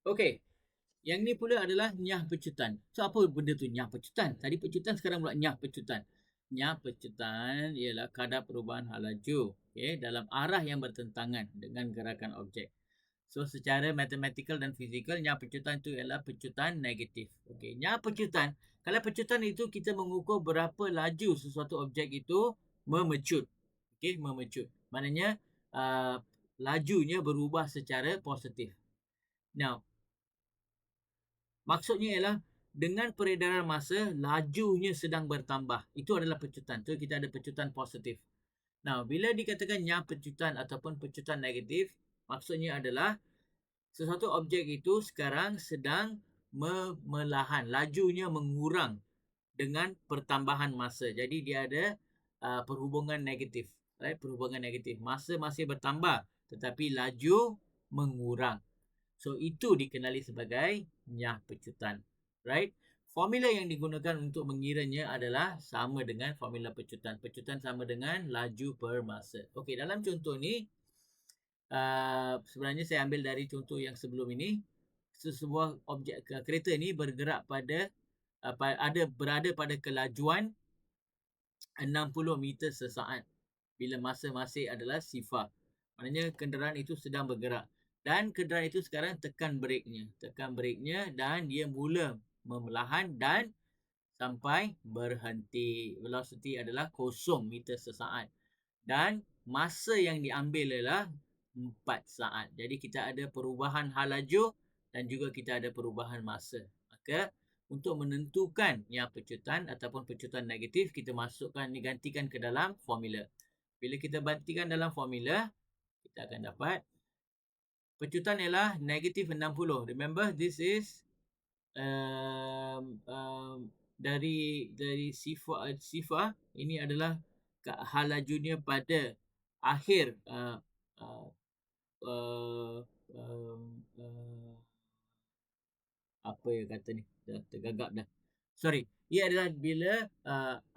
Okey, yang ni pula adalah nyah pecutan. So apa benda tu nyah pecutan? Tadi pecutan, sekarang pula nyah pecutan. Nyah pecutan ialah kadar perubahan hal laju, okey, dalam arah yang bertentangan dengan gerakan objek. So secara matematikal dan fizikal, nyah pecutan itu ialah pecutan negatif. Okey, nyah pecutan, kalau pecutan itu kita mengukur berapa laju sesuatu objek itu memecut. Okey, memecut. Maknanya lajunya berubah secara positif. Now, maksudnya ialah dengan peredaran masa, lajunya sedang bertambah. Itu adalah pecutan. So, kita ada pecutan positif. Nah, bila dikatakan nyah pecutan ataupun pecutan negatif, maksudnya adalah sesuatu objek itu sekarang sedang melahan. Lajunya mengurang dengan pertambahan masa. Jadi, dia ada perhubungan negatif. Right? Perhubungan negatif. Masa masih bertambah, tetapi laju mengurang. So, itu dikenali sebagai nyah pecutan. Right? Formula yang digunakan untuk mengiranya adalah sama dengan formula pecutan. Pecutan sama dengan laju per masa. Okey, dalam contoh ni, sebenarnya saya ambil dari contoh yang sebelum ini. Sebuah objek kereta ni bergerak pada berada pada kelajuan 60 meter sesaat bila masa masih adalah sifar. Maknanya kenderaan itu sedang bergerak. Dan kenderaan itu sekarang tekan breknya. Tekan breknya dan dia mula memelahan dan sampai berhenti. Velocity adalah 0 meter sesaat. Dan masa yang diambil adalah 4 saat. Jadi kita ada perubahan hal laju dan juga kita ada perubahan masa. Maka untuk menentukan yang pecutan ataupun pecutan negatif, kita masukkan, digantikan ke dalam formula. Bila kita bantikan dalam formula, kita akan dapat pecutan ialah negatif 60. Remember, this is dari sifar ini adalah hal lajunya pada akhir uh, apa yang kata ni, dah tergagap dah. Sorry, ia adalah bila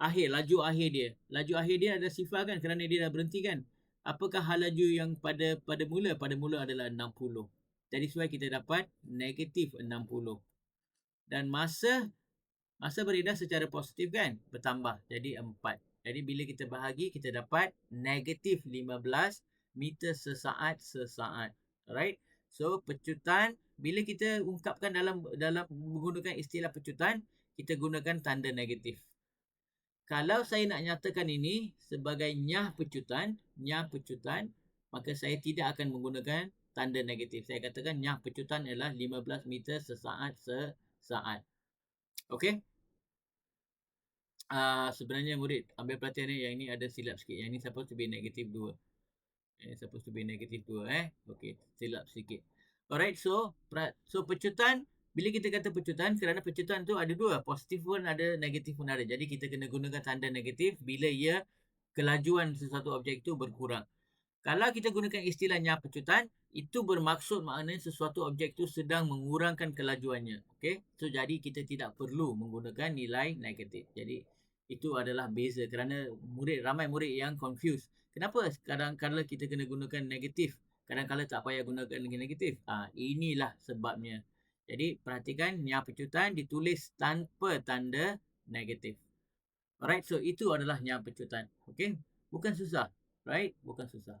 laju akhir dia. Laju akhir dia ada sifar kan, kerana dia dah berhenti kan. Apakah hal laju yang pada mula? Pada mula adalah 60. Jadi sebab kita dapat negatif 60. Dan masa beredar secara positif kan, bertambah jadi 4. Jadi bila kita bahagi, kita dapat negatif 15 meter sesaat. Alright. So pecutan, bila kita ungkapkan dalam menggunakan istilah pecutan, kita gunakan tanda negatif. Kalau saya nak nyatakan ini sebagai nyah pecutan, maka saya tidak akan menggunakan tanda negatif. Saya katakan nyah pecutan ialah 15 meter sesaat. Okey. Sebenarnya murid ambil perhatian ni, yang ni ada silap sikit. Yang ni supposed to be negatif 2. Okey, silap sikit. Alright, so pecutan, bila kita kata pecutan, kerana pecutan tu ada dua, positif pun ada, negatif pun ada. Jadi kita kena gunakan tanda negatif bila ia kelajuan sesuatu objek itu berkurang. Kalau kita gunakan istilahnya pecutan, itu bermaksud maknanya sesuatu objek itu sedang mengurangkan kelajuannya. Okey, so jadi kita tidak perlu menggunakan nilai negatif. Jadi itu adalah beza, kerana ramai murid yang confused. Kenapa kadang-kadang kita kena gunakan negatif, kadang-kadang tak payah gunakan negatif? Inilah sebabnya. Jadi perhatikan, nyah pecutan ditulis tanpa tanda negatif. Alright, so itu adalah nyah pecutan. Okey, bukan susah. Right? Bukan susah.